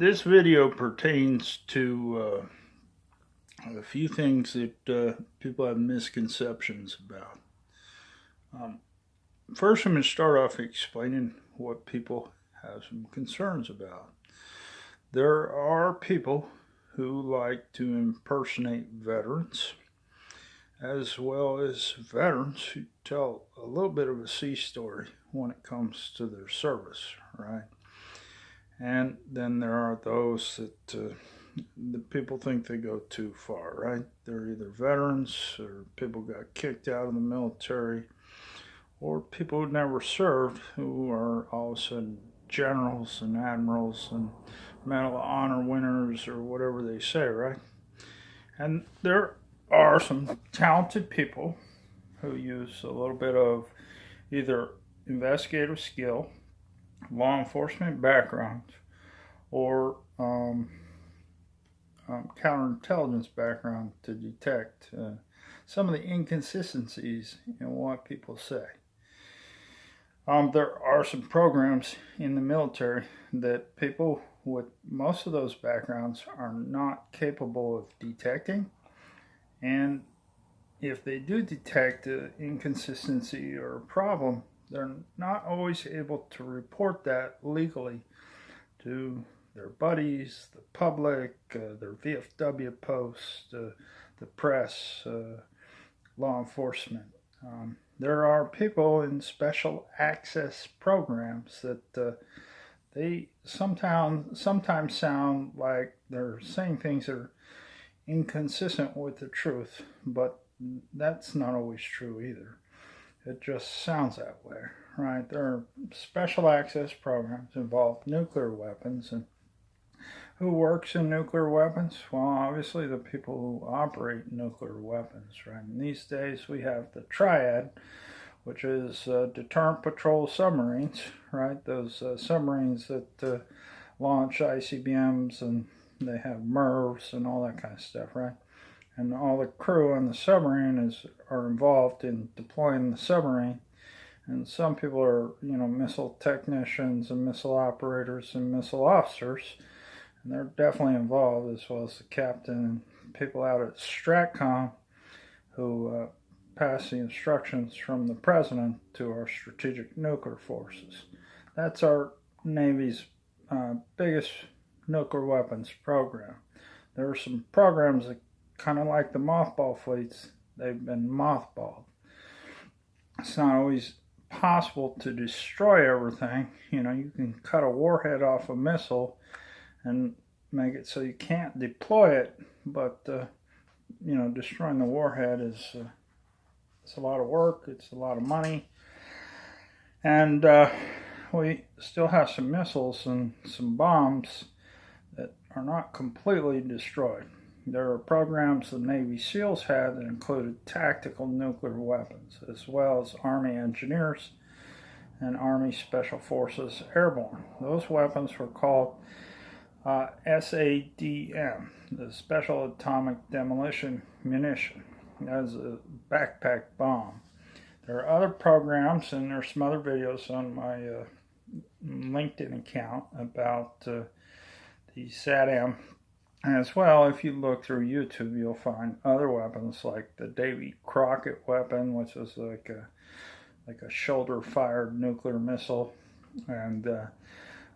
This video pertains to a few things that people have misconceptions about. First, I'm going to start off explaining what people have some concerns about. There are people who like to impersonate veterans, as well as veterans who tell a little bit of a sea story when it comes to their service, right? And then there are those that the people think they go too far, right? They're either veterans or people got kicked out of the military, or people who never served who are all of a sudden generals and admirals and Medal of Honor winners or whatever they say, right? And there are some talented people who use a little bit of either investigative skill, law enforcement background, or counterintelligence background to detect some of the inconsistencies in what people say. There are some programs in the military that people with most of those backgrounds are not capable of detecting, and if they do detect an inconsistency or a problem, they're not always able to report that legally to their buddies, the public, their VFW posts, the press, law enforcement. There are people in Special Acceas Programs that they sometimes sound like they're saying things that are inconsistent with the truth, but that's not always true either. It just sounds that way, right? There are Special Acceas Programs involve nuclear weapons, and who works in nuclear weapons? Well, obviously the people who operate nuclear weapons, right? And these days we have the triad, which is deterrent patrol submarines, right? Those submarines that launch ICBMs, and they have MIRVs and all that kind of stuff, right? And all the crew on the submarine are involved in deploying the submarine. And some people are, missile technicians and missile operators and missile officers, and they're definitely involved, as well as the captain and people out at STRATCOM who pass the instructions from the president to our strategic nuclear forces. That's our Navy's biggest nuclear weapons program. There are some programs that kind of like the mothball fleets, they've been mothballed. It's not always possible to destroy everything. You can cut a warhead off a missile and make it so you can't deploy it, but destroying the warhead is it's a lot of work, it's a lot of money, and we still have some missiles and some bombs that are not completely destroyed. There are programs the Navy SEALs had that included tactical nuclear weapons, as well as Army engineers and Army Special Forces Airborne. Those weapons were called SADM, the Special Atomic Demolition Munition. That is a backpack bomb. There are other programs, and there's some other videos on my LinkedIn account about the SADM. As well, if you look through YouTube, you'll find other weapons like the Davy Crockett weapon, which is like a shoulder-fired nuclear missile, and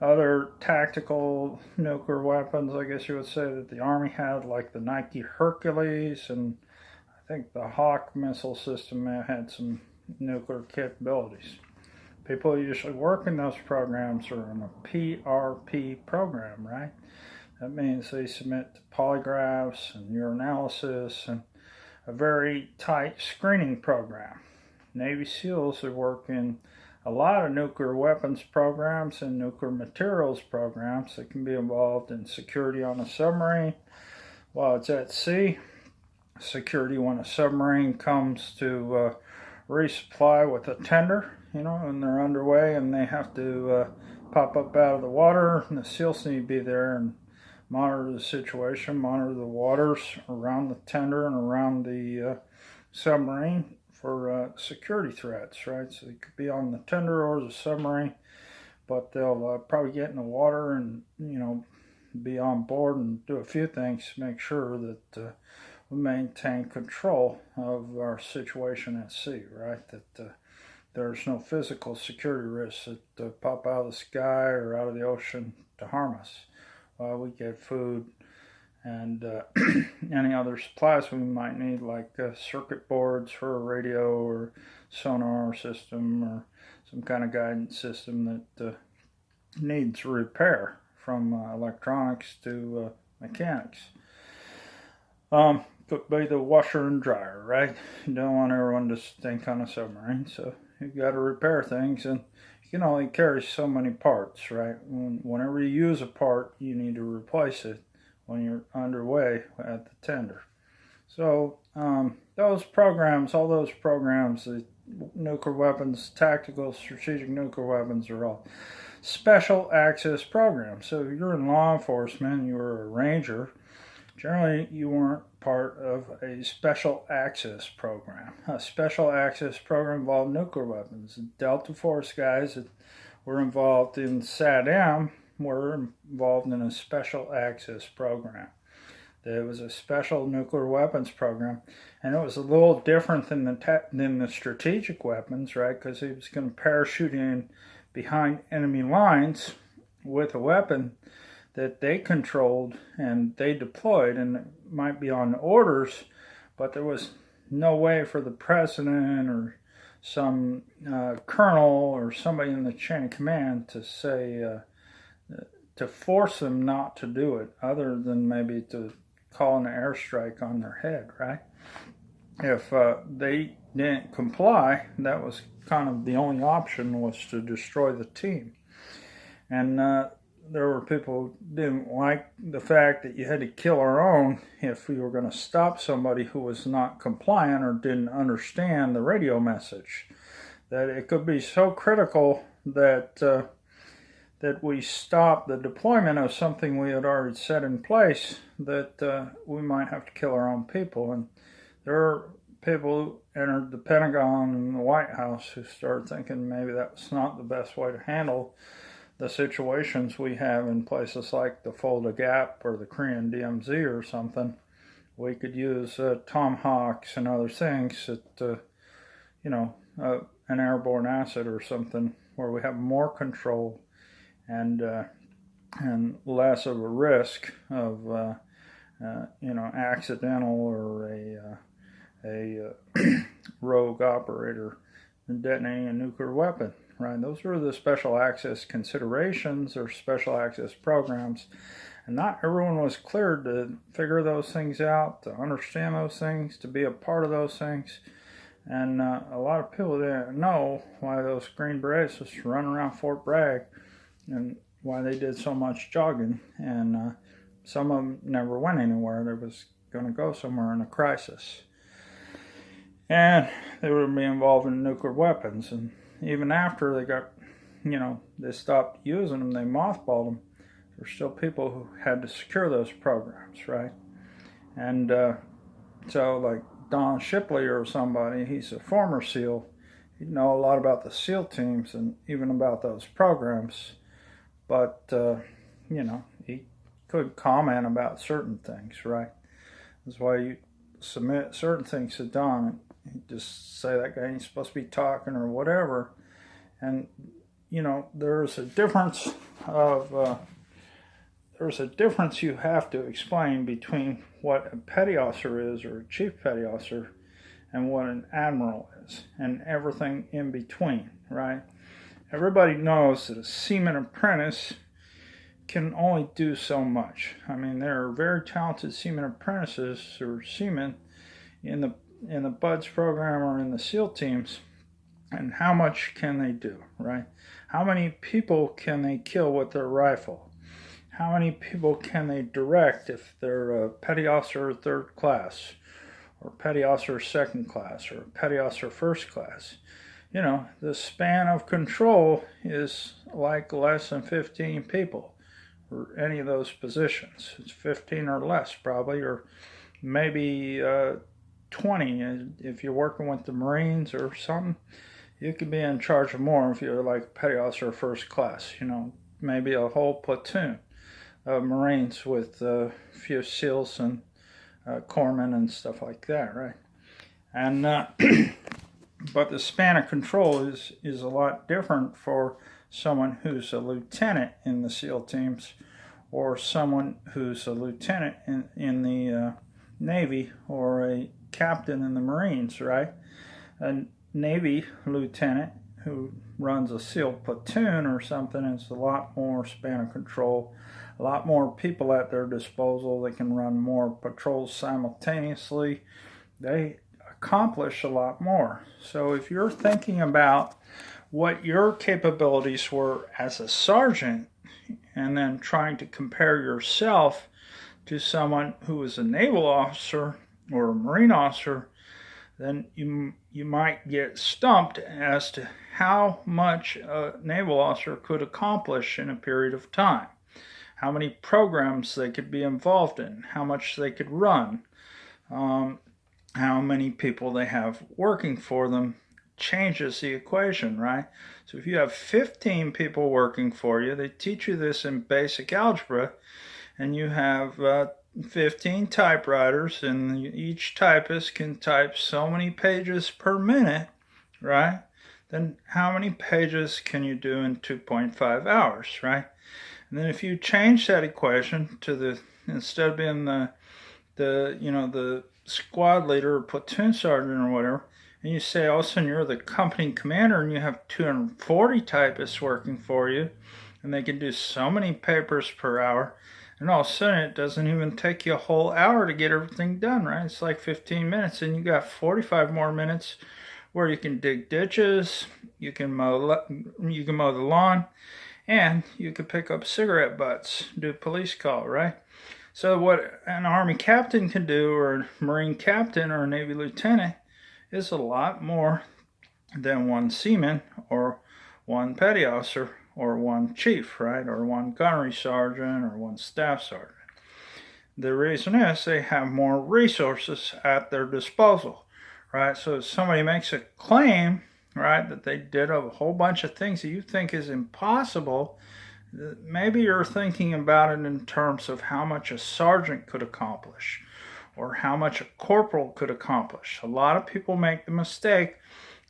other tactical nuclear weapons, I guess you would say, that the Army had, like the Nike Hercules, and I think the Hawk missile system had some nuclear capabilities. People who usually work in those programs are in a PRP program, right? That means they submit to polygraphs and urinalysis and a very tight screening program. Navy SEALs who work in a lot of nuclear weapons programs and nuclear materials programs that can be involved in security on a submarine while it's at sea, security when a submarine comes to resupply with a tender, and they're underway and they have to pop up out of the water, and the SEALs need to be there and monitor the situation, monitor the waters around the tender and around the submarine for security threats, right? So they could be on the tender or the submarine, but they'll probably get in the water and, be on board and do a few things to make sure that we maintain control of our situation at sea, right? That there's no physical security risks that pop out of the sky or out of the ocean to harm us while we get food and any other supplies we might need, like circuit boards for a radio or sonar system or some kind of guidance system that needs repair, from electronics to mechanics. Could be the washer and dryer, right? You don't want everyone to stink on a submarine, so you got to repair things, and you can only carry so many parts, right? Whenever you use a part, you need to replace it when you're underway at the tender. So those programs, all those programs, the nuclear weapons, tactical, strategic nuclear weapons, are all Special Acceas Programs. So if you're in law enforcement, you were a ranger, generally you weren't part of a Special Acceas Program. A Special Acceas Program involved nuclear weapons. The Delta Force guys that were involved in SADM were involved in a Special Acceas Program. There was a special nuclear weapons program, and it was a little different than the strategic weapons, right? Because he was going to parachute in behind enemy lines with a weapon that they controlled and they deployed, and it might be on orders, but there was no way for the president or some colonel or somebody in the chain of command to say, to force them not to do it, other than maybe to call an airstrike on their head, right? If they didn't comply, that was kind of the only option, was to destroy the team. And there were people who didn't like the fact that you had to kill our own if we were going to stop somebody who was not compliant or didn't understand the radio message. That it could be so critical that that we stop the deployment of something we had already set in place, that we might have to kill our own people. And there are people who entered the Pentagon and the White House who started thinking maybe that was not the best way to handle the situations we have in places like the Fulda Gap or the Korean DMZ or something. We could use Tomahawks and other things that, an airborne acid or something, where we have more control and less of a risk of accidental or a rogue operator detonating a nuclear weapon, right? Those are the Special Acceas considerations or Special Acceas programs, and not everyone was cleared to figure those things out, to understand those things, to be a part of those things. And a lot of people didn't know why those Green Berets was running around Fort Bragg and why they did so much jogging. And some of them never went anywhere. They was going to go somewhere in a crisis. And they would be involved in nuclear weapons. And even after they got, they stopped using them, they mothballed them, there's still people who had to secure those programs, right? And so like Don Shipley or somebody, he's a former SEAL. He'd know a lot about the SEAL teams and even about those programs. But, he could comment about certain things, right? That's why you submit certain things to Don. He'd just say that guy ain't supposed to be talking or whatever. And, there's a difference you have to explain between what a petty officer is, or a chief petty officer, and what an admiral is, and everything in between, right? Everybody knows that a seaman apprentice can only do so much. I mean, there are very talented seaman apprentices or seamen in the BUDS program or in the SEAL teams, and how much can they do, right? How many people can they kill with their rifle? How many people can they direct if they're a petty officer third class, or petty officer second class, or petty officer first class? The span of control is like less than 15 people for any of those positions. It's 15 or less probably, or maybe 20 if you're working with the Marines or something. You could be in charge of more if you're like petty officer first class, maybe a whole platoon. Marines with a few SEALs and corpsmen and stuff like that, right? And but the span of control is a lot different for someone who's a lieutenant in the SEAL teams, or someone who's a lieutenant in the Navy, or a captain in the Marines, right? A Navy lieutenant who runs a SEAL platoon or something is a lot more span of control, a lot more people at their disposal. They can run more patrols simultaneously. They accomplish a lot more. So if you're thinking about what your capabilities were as a sergeant, and then trying to compare yourself to someone who was a naval officer or a Marine officer, then you might get stumped as to how much a naval officer could accomplish in a period of time, how many programs they could be involved in, how much they could run, how many people they have working for them changes the equation, right? So if you have 15 people working for you, they teach you this in basic algebra, and you have 15 typewriters, and each typist can type so many pages per minute, right? Then how many pages can you do in 2.5 hours, right? And then if you change that equation to the, instead of being the squad leader or platoon sergeant or whatever, and you say all of a sudden you're the company commander and you have 240 typists working for you, and they can do so many papers per hour, and all of a sudden it doesn't even take you a whole hour to get everything done, right? It's like 15 minutes, and you got 45 more minutes where you can dig ditches, you can mow the lawn, and you can pick up cigarette butts, do a police call, right? So what an Army captain can do, or a Marine captain, or a Navy lieutenant, is a lot more than one seaman, or one petty officer, or one chief, right? Or one gunnery sergeant, or one staff sergeant. The reason is they have more resources at their disposal, right? So if somebody makes a claim, right, that they did a whole bunch of things that you think is impossible, maybe you're thinking about it in terms of how much a sergeant could accomplish, or how much a corporal could accomplish. A lot of people make the mistake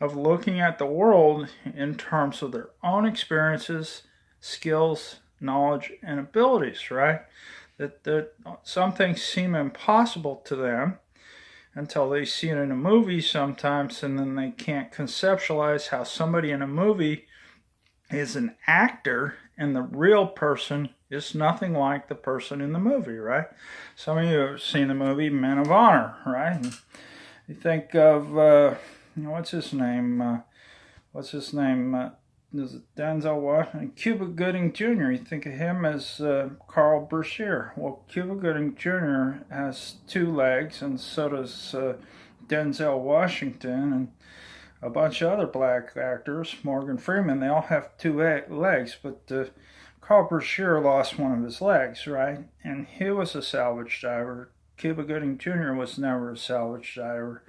of looking at the world in terms of their own experiences, skills, knowledge, and abilities, right? That some things seem impossible to them until they see it in a movie sometimes, and then they can't conceptualize how somebody in a movie is an actor and the real person is nothing like the person in the movie, right? Some of you have seen the movie Men of Honor, right? And you think of, what's his name? Is it Denzel Washington? Cuba Gooding Jr. You think of him as Carl Brashear. Well, Cuba Gooding Jr. has 2 legs, and so does Denzel Washington, and a bunch of other black actors, Morgan Freeman. They all have 2 legs, but Carl Brashear lost one of his legs, right? And he was a salvage diver. Cuba Gooding Jr. was never a salvage diver.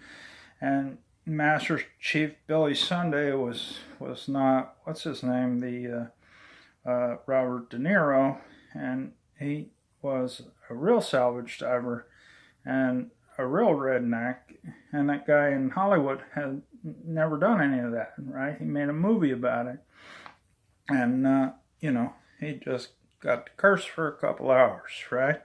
And Master Chief Billy Sunday was not, what's his name, the Robert De Niro, and he was a real salvage diver and a real redneck, and that guy in Hollywood had never done any of that, right? He made a movie about it, and he just got to curse for a couple hours, right?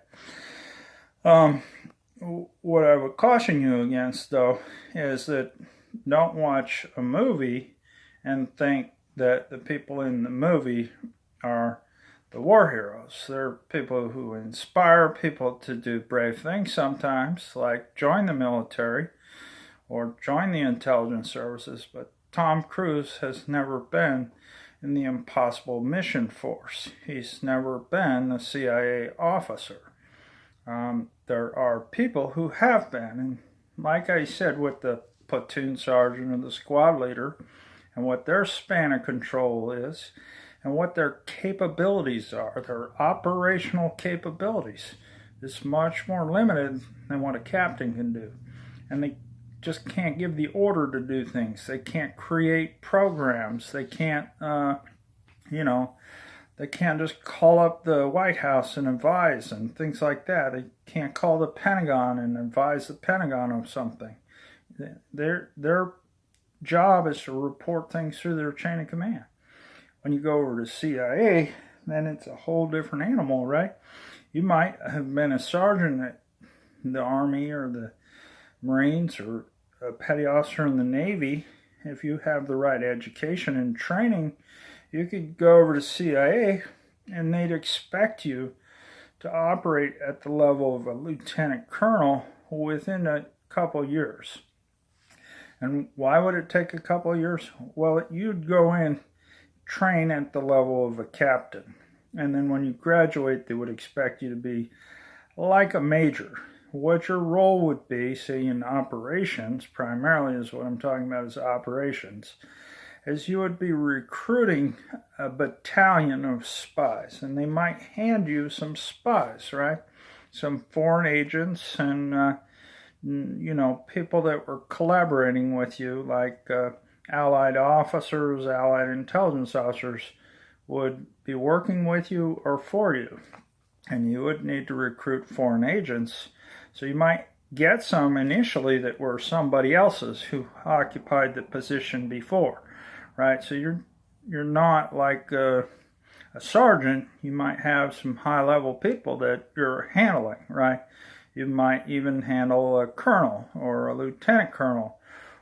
What I would caution you against, though, is that don't watch a movie and think that the people in the movie are the war heroes. They're people who inspire people to do brave things sometimes, like join the military or join the intelligence services, but Tom Cruise has never been in the Impossible Mission Force. He's never been a CIA officer. There are people who have been, and like I said, with the platoon sergeant or the squad leader, and what their span of control is, and what their capabilities are, their operational capabilities, is much more limited than what a captain can do. And they just can't give the order to do things. They can't create programs. They can't, They can't just call up the White House and advise and things like that. They can't call the Pentagon and advise the Pentagon of something. Their job is to report things through their chain of command. When you go over to CIA, then it's a whole different animal, right? You might have been a sergeant in the Army or the Marines or a petty officer in the Navy. If you have the right education and training, you could go over to CIA and they'd expect you to operate at the level of a lieutenant colonel within a couple years. And why would it take a couple years? Well, you'd go in, train at the level of a captain. And then when you graduate, they would expect you to be like a major. What your role would be, say in operations, primarily is what I'm talking about is operations, is you would be recruiting a battalion of spies. And they might hand you some spies, right? Some foreign agents and, people that were collaborating with you, like allied officers, allied intelligence officers, would be working with you or for you. And you would need to recruit foreign agents. So you might get some initially that were somebody else's who occupied the position before, right? So you're not like a sergeant. You might have some high-level people that you're handling, right? You might even handle a colonel or a lieutenant colonel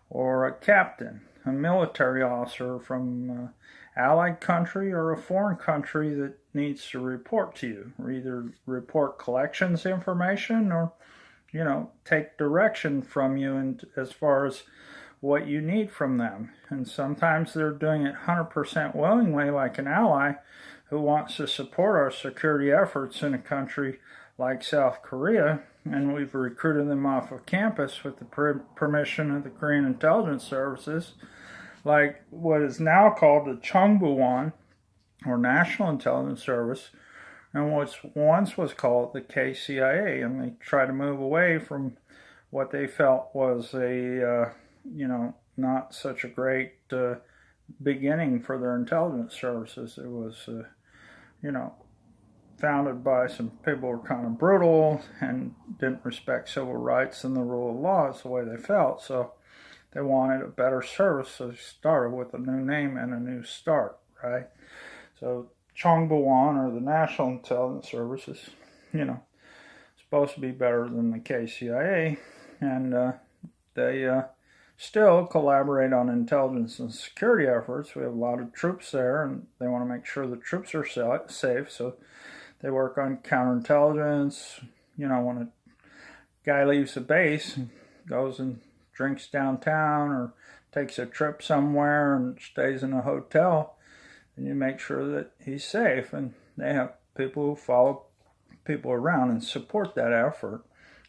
or a captain, a military officer from allied country or a foreign country that needs to report to you, or either report collections information or, take direction from you and as far as what you need from them. And sometimes they're doing it 100% willingly, like an ally who wants to support our security efforts in a country like South Korea, and we've recruited them off of campus with the permission of the Korean intelligence services, like what is now called the Chungbuwan, or National Intelligence Service, and what once was called the KCIA, and they try to move away from what they felt was a, not such a great beginning for their intelligence services. It was, founded by some people who were kind of brutal and didn't respect civil rights and the rule of law is the way they felt. So they wanted a better service, so they started with a new name and a new start, right? So Chungbuwan, or the National Intelligence Service, is, supposed to be better than the KCIA, and they still collaborate on intelligence and security efforts. We have a lot of troops there, and they want to make sure the troops are safe, so they work on counterintelligence. When a guy leaves the base and goes and drinks downtown or takes a trip somewhere and stays in a hotel, and you make sure that he's safe. And they have people who follow people around and support that effort.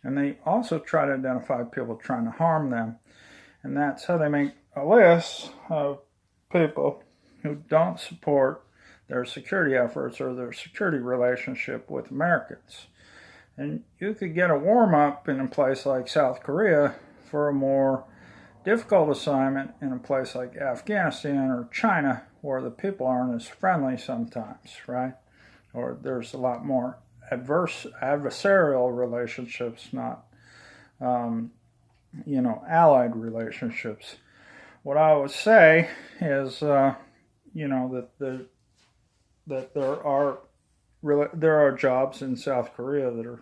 And they also try to identify people trying to harm them. And that's how they make a list of people who don't support their security efforts or their security relationship with Americans. And you could get a warm-up in a place like South Korea for a more difficult assignment in a place like Afghanistan or China, where the people aren't as friendly sometimes, right? Or there's a lot more adversarial relationships, not, allied relationships. What I would say is, that there are jobs in South Korea that are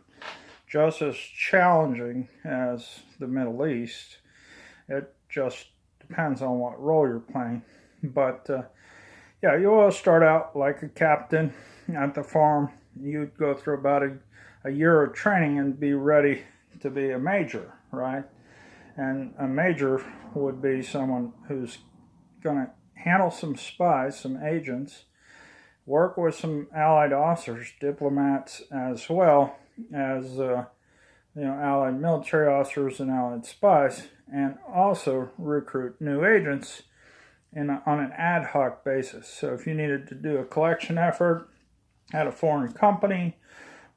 just as challenging as the Middle East. It just depends on what role you're playing. But you will start out like a captain at the farm. You'd go through about a year of training and be ready to be a major, right? And a major would be someone who's going to handle some spies, some agents, work with some allied officers, diplomats, as well as allied military officers and allied spies, and also recruit new agents on an ad hoc basis. So if you needed to do a collection effort at a foreign company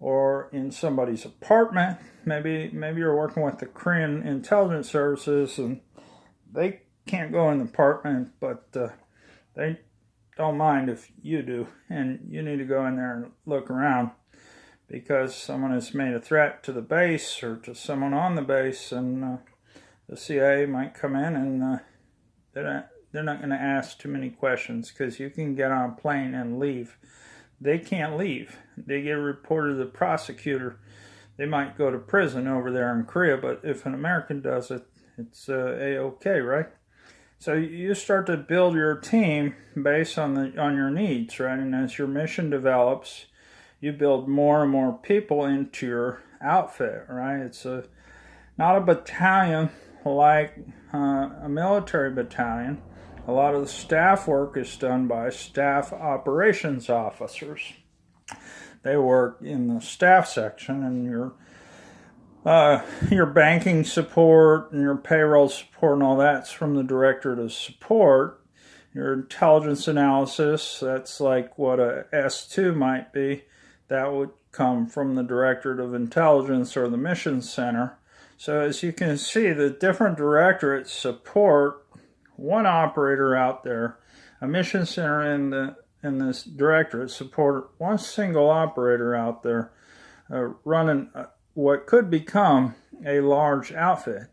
or in somebody's apartment, maybe you're working with the Korean intelligence services and they can't go in the apartment, but they don't mind if you do, and you need to go in there and look around, because someone has made a threat to the base or to someone on the base, and the CIA might come in, and they're not going to ask too many questions, because you can get on a plane and leave. They can't leave. They get reported to the prosecutor. They might go to prison over there in Korea, but if an American does it, it's A-OK, right? So you start to build your team based on your needs, right? And as your mission develops, you build more and more people into your outfit, right? It's not a battalion like a military battalion. A lot of the staff work is done by staff operations officers. They work in the staff section, and your banking support and your payroll support and all that's from the director to support. Your intelligence analysis, that's like what a S2 might be. That would come from the directorate of intelligence or the mission center. So as you can see, the different directorates support one operator out there. A mission center in this directorate support one single operator out there running what could become a large outfit.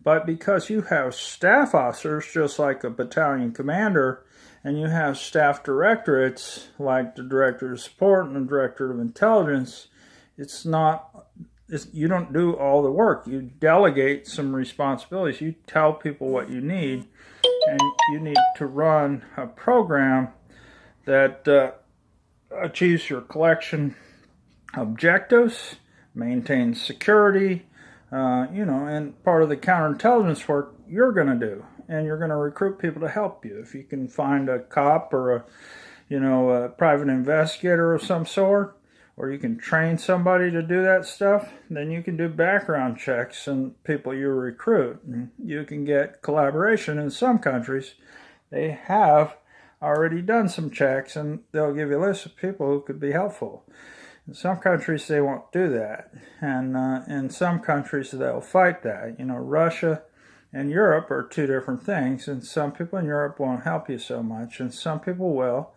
But because you have staff officers, just like a battalion commander, and you have staff directorates like the director of support and the director of intelligence, you don't do all the work. You delegate some responsibilities. You tell people what you need, and you need to run a program that achieves your collection objectives, maintains security, and part of the counterintelligence work you're going to do. And you're going to recruit people to help you. If you can find a cop or a private investigator of some sort, or you can train somebody to do that stuff, then you can do background checks on people you recruit. And you can get collaboration. In some countries, they have already done some checks, and they'll give you a list of people who could be helpful. In some countries, they won't do that. And in some countries, they'll fight that. Russia and Europe are two different things, and some people in Europe won't help you so much, and some people will,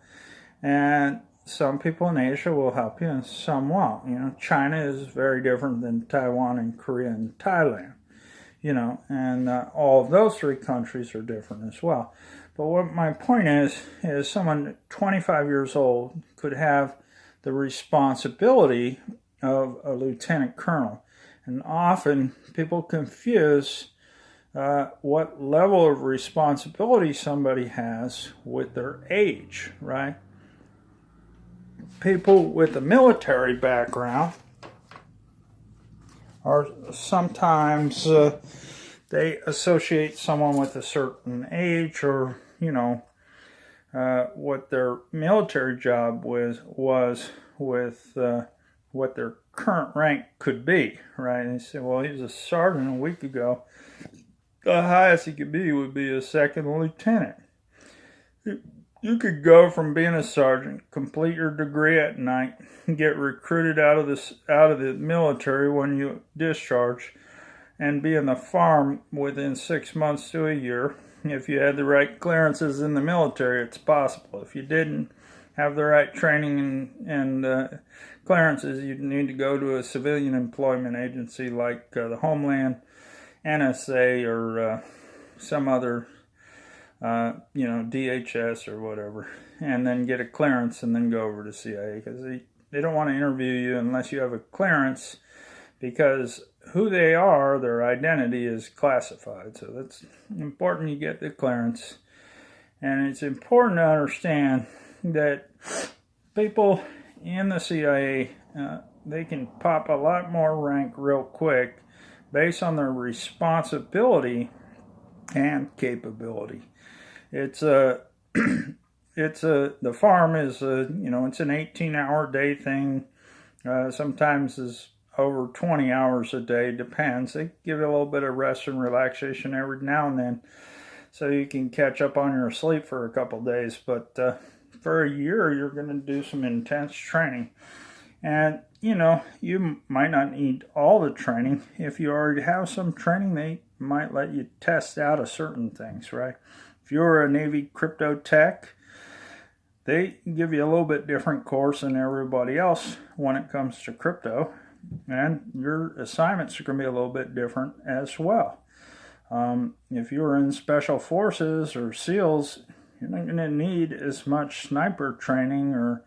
and some people in Asia will help you, and some won't. China is very different than Taiwan and Korea and Thailand, and all of those three countries are different as well. But what my point is someone 25 years old could have the responsibility of a lieutenant colonel, and often people confuse what level of responsibility somebody has with their age, right? People with a military background are sometimes they associate someone with a certain age, or what their military job was with what their current rank could be, right? And they say, well, he was a sergeant a week ago. The highest he could be would be a second lieutenant. You could go from being a sergeant, complete your degree at night, get recruited out of the military when you discharge, and be in the farm within 6 months to a year. If you had the right clearances in the military, it's possible. If you didn't have the right training and clearances, you'd need to go to a civilian employment agency like the Homeland, NSA, or some other, DHS or whatever, and then get a clearance and then go over to CIA, because they don't want to interview you unless you have a clearance, because who they are, their identity is classified. So that's important you get the clearance. And it's important to understand that people in the CIA, they can pop a lot more rank real quick based on their responsibility and capability. The farm is it's an 18-hour day thing. Sometimes is over 20 hours a day, depends. They give you a little bit of rest and relaxation every now and then, so you can catch up on your sleep for a couple days. But for a year, you're going to do some intense training. And, you might not need all the training. If you already have some training, they might let you test out of certain things, right? If you're a Navy crypto tech, they give you a little bit different course than everybody else when it comes to crypto, and your assignments are going to be a little bit different as well. If you're in Special Forces or SEALs, you're not going to need as much sniper training or,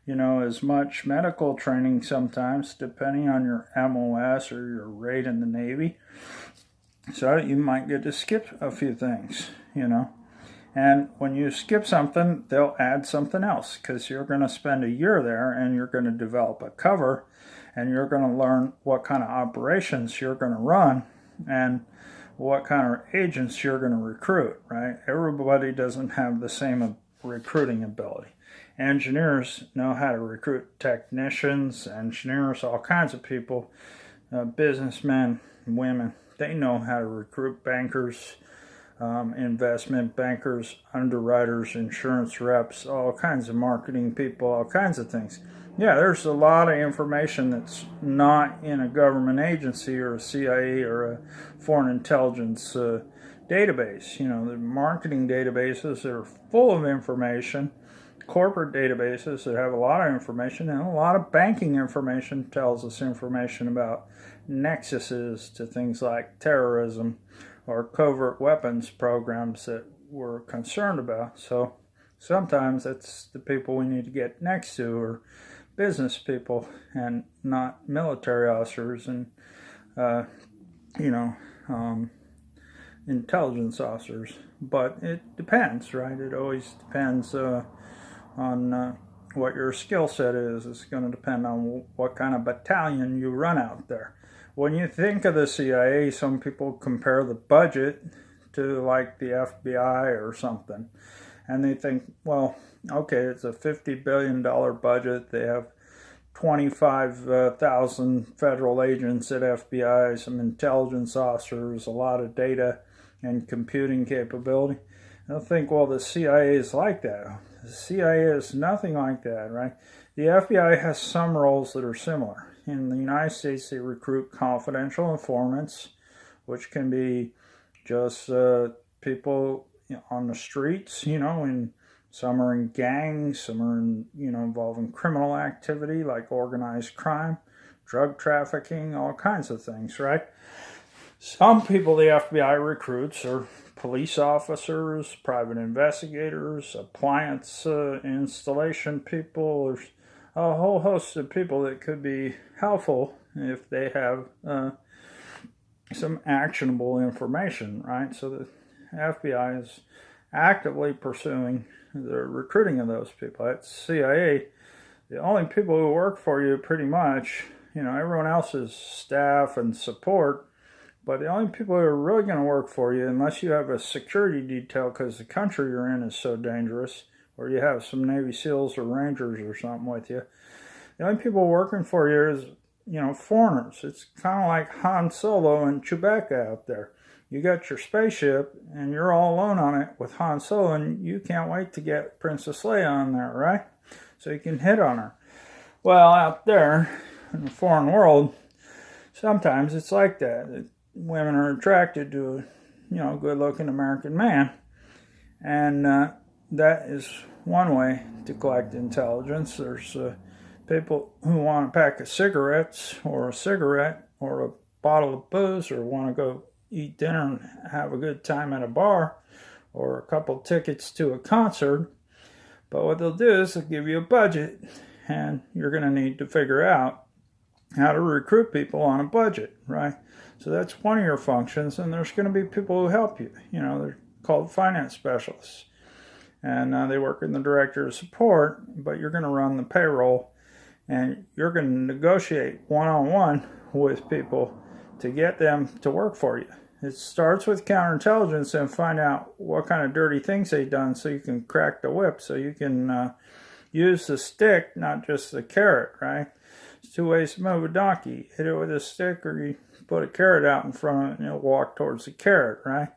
as much medical training sometimes, depending on your MOS or your rate in the Navy. So you might get to skip a few things, And when you skip something, they'll add something else because you're going to spend a year there and you're going to develop a cover and you're going to learn what kind of operations you're going to run and what kind of agents you're going to recruit, right? Everybody doesn't have the same recruiting ability. Engineers know how to recruit technicians, engineers, all kinds of people, businessmen, women. They know how to recruit bankers, investment bankers, underwriters, insurance reps, all kinds of marketing people, all kinds of things. Yeah, there's a lot of information that's not in a government agency or a CIA or a foreign intelligence database. The marketing databases that are full of information, corporate databases that have a lot of information, and a lot of banking information tells us information about nexuses to things like terrorism or covert weapons programs that we're concerned about. So sometimes that's the people we need to get next to, or business people and not military officers and intelligence officers. But it depends, right? It always depends on what your skill set is. It's going to depend on what kind of battalion you run out there. When you think of the CIA, some people compare the budget to like the FBI or something, and they think, well, okay, it's a $50 billion budget. They have 25,000 federal agents at FBI, some intelligence officers, a lot of data and computing capability. They'll think, well, the CIA is like that. The CIA is nothing like that, right? The FBI has some roles that are similar. In the United States, they recruit confidential informants, which can be just people on the streets, and some are in gangs, some are involved in criminal activity like organized crime, drug trafficking, all kinds of things, right? Some people the FBI recruits are police officers, private investigators, appliance installation people. There's a whole host of people that could be helpful if they have some actionable information, right? So the FBI is actively pursuing the recruiting of those people. At CIA, the only people who work for you pretty much, everyone else is staff and support, but the only people who are really going to work for you, unless you have a security detail because the country you're in is so dangerous, or you have some Navy SEALs or Rangers or something with you, the only people working for you is, foreigners. It's kind of like Han Solo and Chewbacca out there. You got your spaceship, and you're all alone on it with Han Solo, and you can't wait to get Princess Leia on there, right? So you can hit on her. Well, out there in the foreign world, sometimes it's like that. Women are attracted to a good-looking American man, and that is one way to collect intelligence. There's people who want a pack of cigarettes or a cigarette or a bottle of booze or want to go eat dinner and have a good time at a bar or a couple tickets to a concert. But what they'll do is they'll give you a budget, and you're going to need to figure out how to recruit people on a budget, right? So that's one of your functions, and there's going to be people who help you. They're called finance specialists, and they work in the director of support, but you're going to run the payroll, and you're going to negotiate one-on-one with people to get them to work for you. It starts with counterintelligence and find out what kind of dirty things they've done so you can crack the whip, so you can use the stick, not just the carrot, right? There's two ways to move a donkey. Hit it with a stick, or you put a carrot out in front of it and it'll walk towards the carrot, right?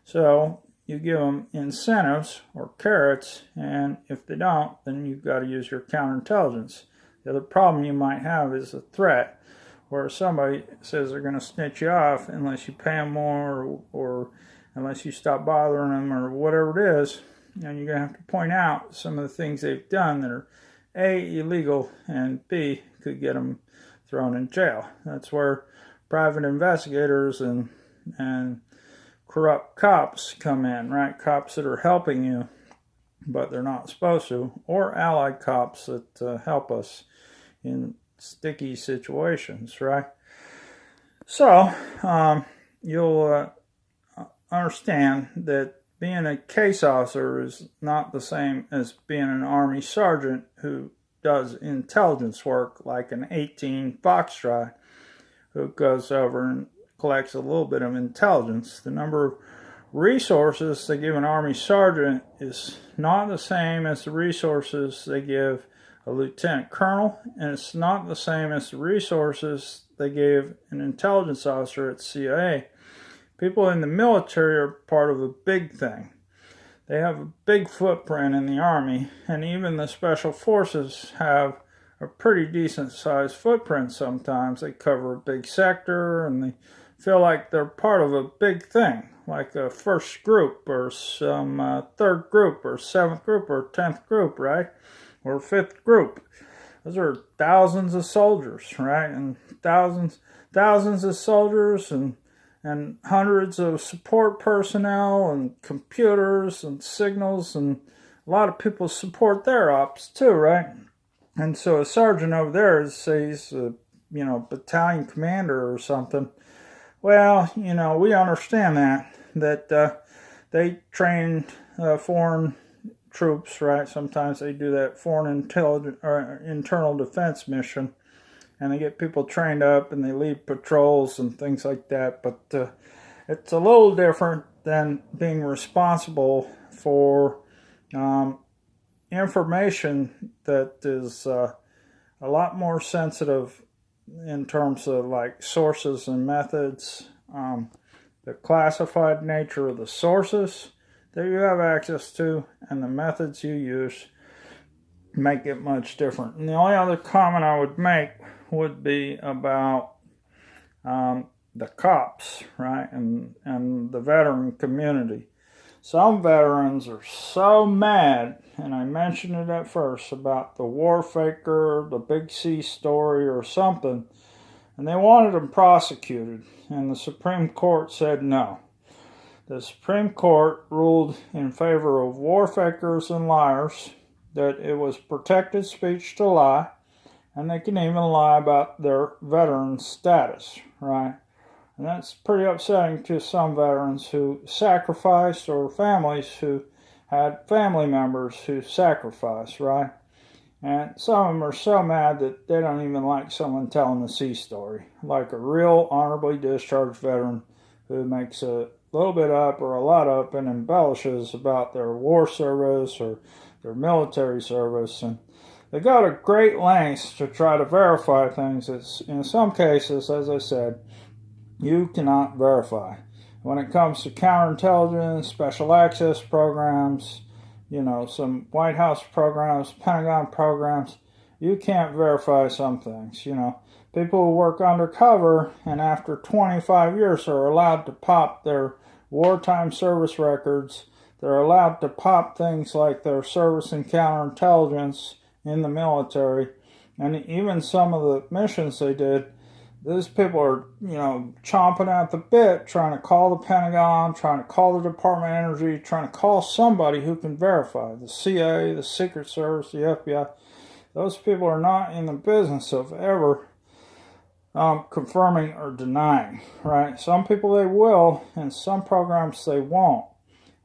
So you give them incentives or carrots, and if they don't, then you've got to use your counterintelligence. The other problem you might have is a threat, where somebody says they're going to snitch you off unless you pay them more or unless you stop bothering them or whatever it is. and you're going to have to point out some of the things they've done that are A, illegal, and B, could get them thrown in jail. That's where private investigators and corrupt cops come in, right? Cops that are helping you, but they're not supposed to, or allied cops that help us in sticky situations, right? So, you'll understand that being a case officer is not the same as being an Army sergeant who does intelligence work, like an 18 Foxtrot who goes over and collects a little bit of intelligence. The number of resources they give an Army sergeant is not the same as the resources they give a lieutenant colonel, and it's not the same as the resources they gave an intelligence officer at CIA. People in the military are part of a big thing. They have a big footprint in the Army, and even the Special Forces have a pretty decent sized footprint sometimes. They cover a big sector, and they feel like they're part of a big thing, like a first group or some third group or seventh group or 10th group, right? Or fifth group. Those are thousands of soldiers, right? And thousands of soldiers and hundreds of support personnel and computers and signals, and a lot of people support their ops too, right? And so a sergeant over there is, say, he's a battalion commander or something. Well, we understand that they train foreign troops, right? Sometimes they do that foreign intelligence or internal defense mission, and they get people trained up and they lead patrols and things like that. But it's a little different than being responsible for information that is a lot more sensitive in terms of like sources and methods, the classified nature of the sources that you have access to, and the methods you use make it much different. And the only other comment I would make would be about the cops, right, and the veteran community. Some veterans are so mad, and I mentioned it at first, about the war faker, the Big C story or something, and they wanted them prosecuted, and the Supreme Court said no. The Supreme Court ruled in favor of war fakers and liars, that it was protected speech to lie, and they can even lie about their veteran status, right? And that's pretty upsetting to some veterans who sacrificed, or families who had family members who sacrificed, right? And some of them are so mad that they don't even like someone telling the C story, like a real honorably discharged veteran who makes a little bit up or a lot up and embellishes about their war service or their military service. And they go to great lengths to try to verify things that, in some cases, as I said, you cannot verify. When it comes to counterintelligence, special access programs, some White House programs, Pentagon programs, you can't verify some things. People who work undercover and after 25 years are allowed to pop their wartime service records. They're allowed to pop things like their service and counterintelligence in the military, and even some of the missions they did. These people are, chomping at the bit, trying to call the Pentagon, trying to call the Department of Energy, trying to call somebody who can verify. The CIA, the Secret Service, the FBI. Those people are not in the business of ever confirming or denying, right? Some people they will, and some programs they won't.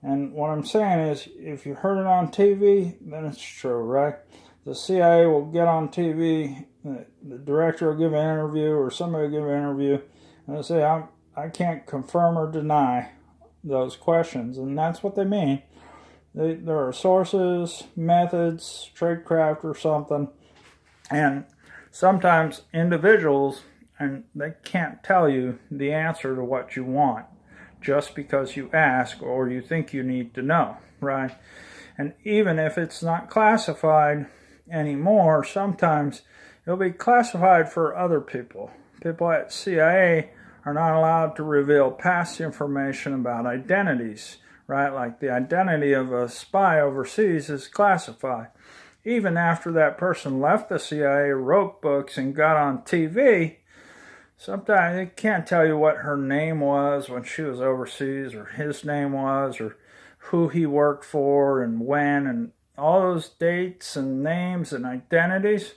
And what I'm saying is, if you heard it on TV, then it's true, right? The CIA will get on TV, the director will give an interview, or somebody will give an interview, and they'll say, I can't confirm or deny those questions. And that's what they mean. There are sources, methods, tradecraft or something, and sometimes individuals, and they can't tell you the answer to what you want just because you ask or you think you need to know, right? And even if it's not classified anymore, sometimes it'll be classified for other people. People at CIA are not allowed to reveal past information about identities, right? Like the identity of a spy overseas is classified. Even after that person left the CIA, wrote books, and got on TV, sometimes they can't tell you what her name was when she was overseas, or his name was, or who he worked for, and when, and all those dates and names and identities.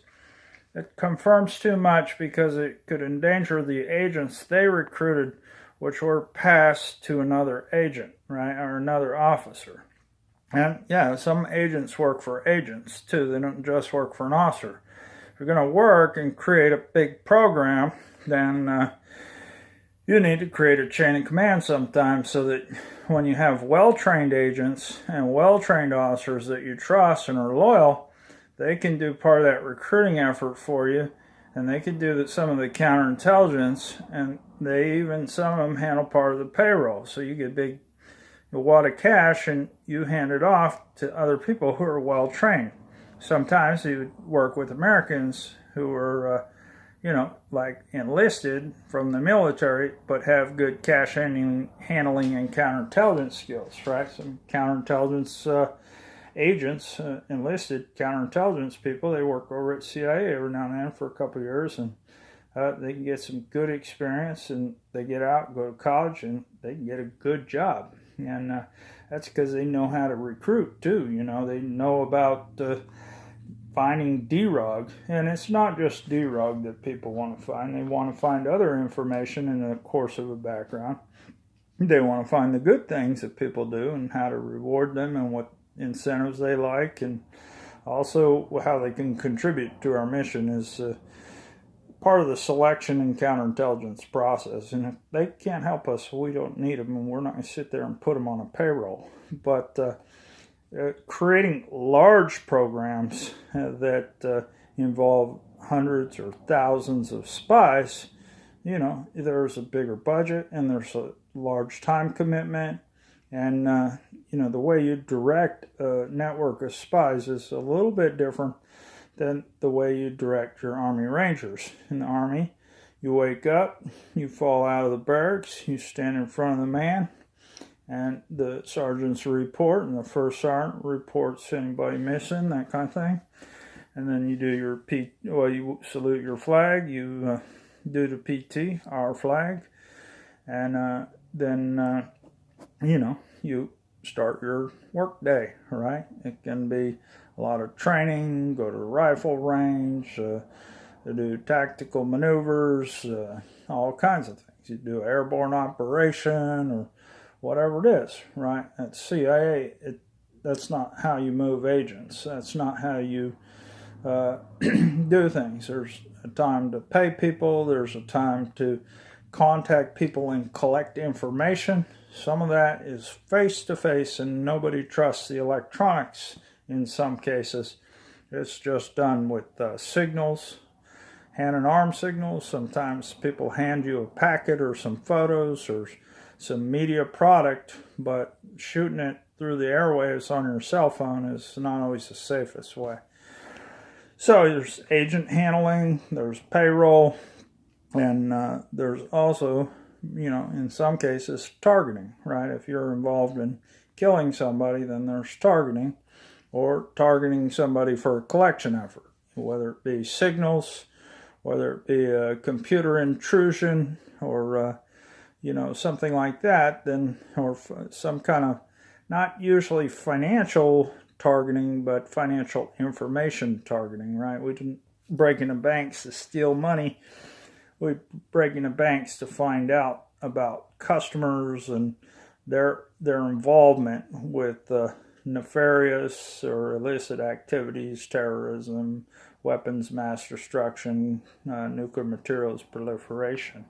It confirms too much because it could endanger the agents they recruited, which were passed to another agent, right, or another officer. And yeah, some agents work for agents too. They don't just work for an officer. If you're going to work and create a big program, then you need to create a chain of command sometimes, so that when you have well-trained agents and well-trained officers that you trust and are loyal, they can do part of that recruiting effort for you, and they can do some of the counterintelligence, and some of them handle part of the payroll. So you get a wad of cash and you hand it off to other people who are well-trained. Sometimes you would work with Americans who are like enlisted from the military, but have good cash handling and counterintelligence skills, right? Some counterintelligence agents, enlisted counterintelligence people, they work over at CIA every now and then for a couple of years, and they can get some good experience, and they get out, go to college, and they can get a good job. And that's because they know how to recruit too. They know about finding DRUG, and it's not just DRUG that people want to find. They want to find other information in the course of a background. They want to find the good things that people do and how to reward them and what incentives they like, and also how they can contribute to our mission is part of the selection and counterintelligence process. And if they can't help us, we don't need them, and we're not going to sit there and put them on a payroll. But creating large programs that involve hundreds or thousands of spies, there's a bigger budget and there's a large time commitment. And, the way you direct a network of spies is a little bit different than the way you direct your Army Rangers. In the Army, you wake up, you fall out of the barracks, you stand in front of the man, and the sergeants report, and the first sergeant reports anybody missing, that kind of thing. And then you do you salute your flag, you do the PT, our flag, and then you start your work day, right? It can be a lot of training, go to the rifle range, do tactical maneuvers, all kinds of things. You do airborne operation or whatever it is, right? At CIA, that's not how you move agents. That's not how you do things. There's a time to pay people. There's a time to contact people and collect information. Some of that is face-to-face, and nobody trusts the electronics in some cases. It's just done with signals, hand and arm signals. Sometimes people hand you a packet or some photos or some media product, but shooting it through the airwaves on your cell phone is not always the safest way. So there's agent handling, there's payroll, and there's also, in some cases, targeting, right? If you're involved in killing somebody, then there's targeting, or targeting somebody for a collection effort, whether it be signals, whether it be a computer intrusion, or something like that, then, or some kind of, not usually financial targeting, but financial information targeting, right? We didn't break into banks to steal money. We break into banks to find out about customers and their involvement with nefarious or illicit activities, terrorism, weapons mass destruction, nuclear materials proliferation.